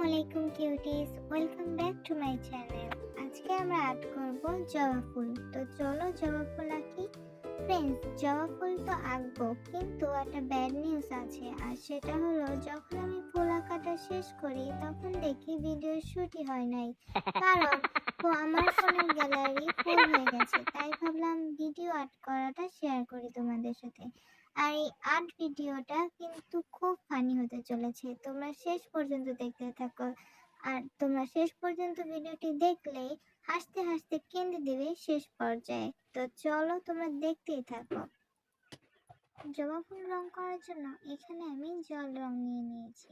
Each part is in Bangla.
আলাইকুম cuties, welcome back to my channel. আজকে আমরা আর্ট করব জবা ফুল। তো চলো জবা ফুল আঁকি। ফ্রেন্ডস, জবা ফুল তো আঁকবো, কিন্তু একটা ব্যাড নিউজ আছে, আর সেটা হলো যখন আমি ফুল আঁকাটা শেষ করি তখন দেখি ভিডিও শুটই হয় নাই। কারণ আমার ফোনের গ্যালারি ফুল হয়ে গেছে। তাই ভাবলাম ভিডিও আর্ট করাটা শেয়ার করি তোমাদের সাথে। আর এই আর্ট ভিডিওটা কিন্তু খুব ফানি হতে চলেছে, তোমরা শেষ পর্যন্ত দেখতে থাকো। আর তোমরা শেষ পর্যন্ত ভিডিওটি দেখলে হাসতে হাসতে কেঁদে দেবে শেষ পর্যায়ে। তো চলো তোমরা দেখতেই থাকো। জবা ফুল রং করার জন্য এখানে আমি জল রং নিয়ে নিয়েছি,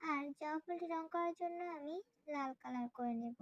আর জবা ফুলটি রং করার জন্য আমি লাল কালার করে নেব।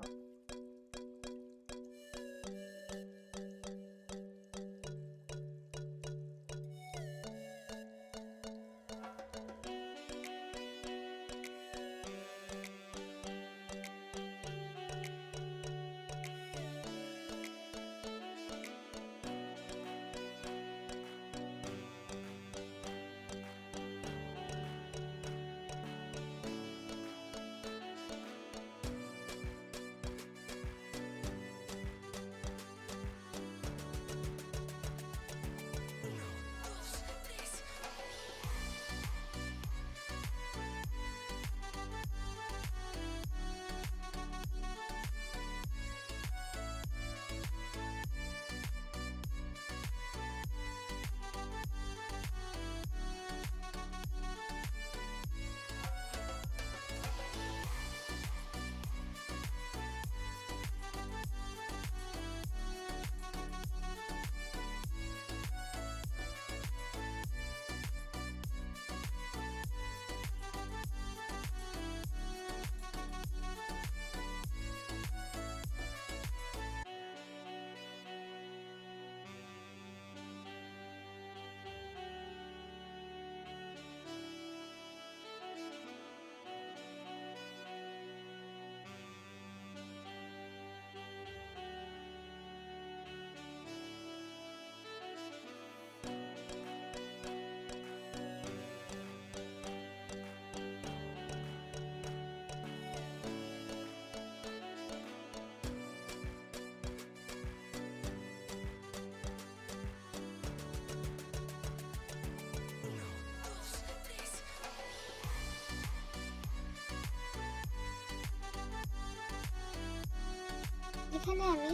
এখানে আমি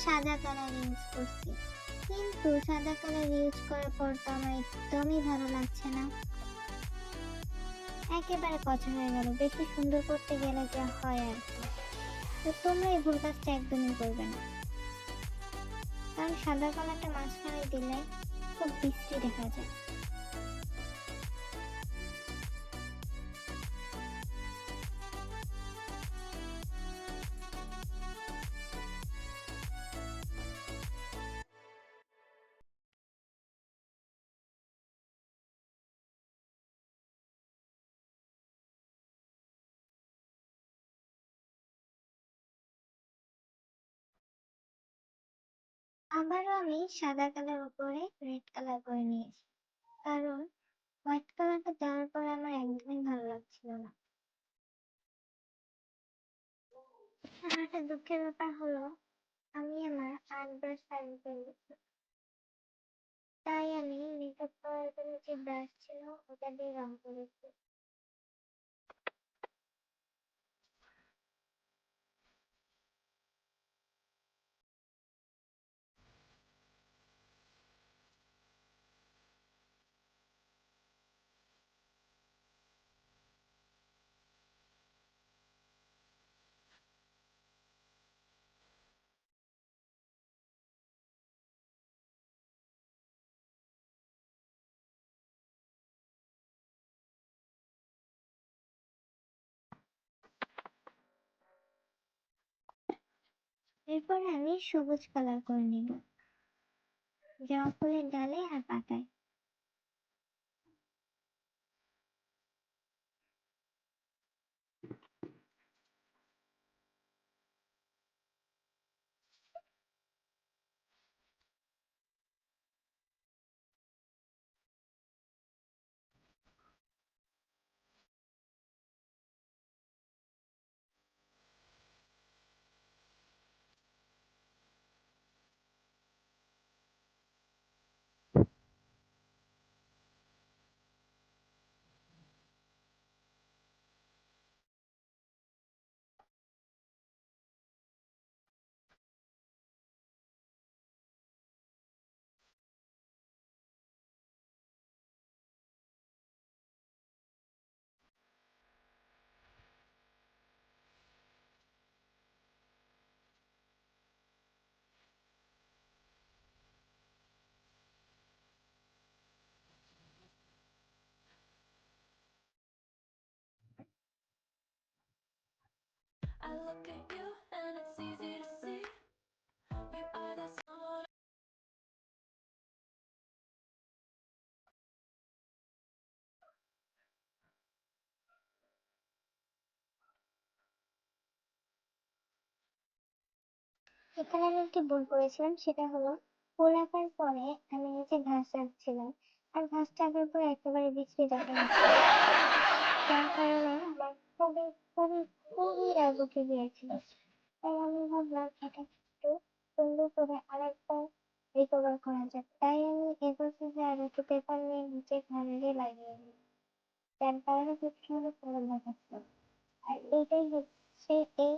সাদা কালার ইউজ করছি, কিন্তু সাদা কালার ইউজ করার পর তো আমার একদমই ভালো লাগছে না, একেবারে পচা হয়ে গেল। বেশি সুন্দর করতে গেলে যা হয় আর কি। তো তোমরা এই ভুল কাজটা একদমই করবে না, কারণ সাদা কালারটা মাঝখানে দিলে খুব বিশ্রী দেখা যায়। আবারও আমি সাদা কালার উপরে রেড কালার করে নিয়েছি, কারণ হোয়াইট কালারটা দেওয়ার পরে আমার একদমই ভালো লাগছিল না। আর একটা দুঃখের ব্যাপার হলো, আমি আমার আর্ট ব্রাশ হারিয়ে ফেলেছি। তাই আমি মেকআপ করার জন্য যে ব্রাশ ছিল ওটা দিয়ে রং করেছি। এরপরে আমি সবুজ কালার করে নিব জবা ফুলের ডালে আর পাতায়। এখানে আমি একটি ভুল করেছিলাম, সেটা হলো ফুল আঁকার পরে আমি নিচে ঘাস আঁকছিলাম, আর ঘাসটা আঁকার পরে একেবারে বিশ্রী দেখা যাচ্ছে, যার কারণে আমার খুবই খুবই খুবই রাগ উঠে গিয়েছিল। তাই আমি ভাবলাম এটা একটু সুন্দর করে আরেকবার রিকভার করা যাক, তাই আমি এগোতে যে আর একটু পেপার নিয়ে নিচে ঘাড়ে লাগিয়ে দিই, যার কারণে খুব সুন্দর করে দেখাচ্ছে। আর এইটাই হচ্ছে এই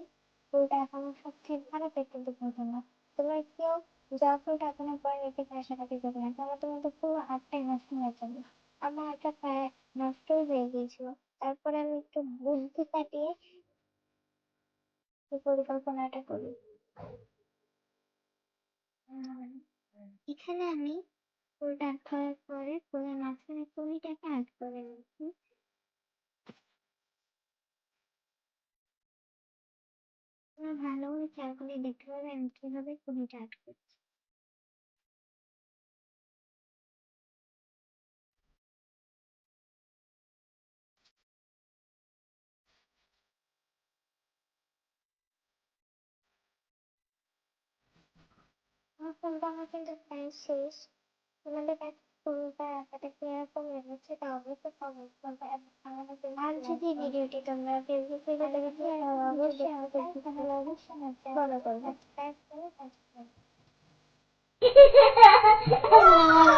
ফুলটা আঁকানোর সবচেয়ে খারাপ একটা দিক ঘটনা। তোমরা কেউ যখন আঁকানোর পর এতে ঘাসাঘাটি করবে না, তাহলে তোমাদের পুরো আর্টটাই নষ্ট হয়ে যাবে। আমার আর্টটা প্রায় নষ্টই হয়ে গিয়েছিল। তারপরে আমি একটু বুদ্ধি কাটিয়ে এই পরিকল্পনাটা করি। এখানে আমি ফুলটা আর্ট করার পরে ফুলের মাঝখানে কুড়িটাকে আর্ট করে নিচ্ছি। তোমরা ভালো করে খেয়াল করে দেখতে পাবে আমি কিভাবে কুড়িটা আর্ট করছি। আমার ফুলটা আমার কিন্তু প্রায় শেষ। তোমাদের কাছে ফুলটা আঁকাটা কিরকম লেগেছে তা অবশ্যই কমেন্ট করবে, এবং আমাদের আর যদি ভিডিওটি তোমরা ফেসবুক পেজে দেখে থাকো অবশ্যই আমাদের তাহলে অবশ্যই ফলো করবে, সাবস্ক্রাইব করে পাশে থাকবে।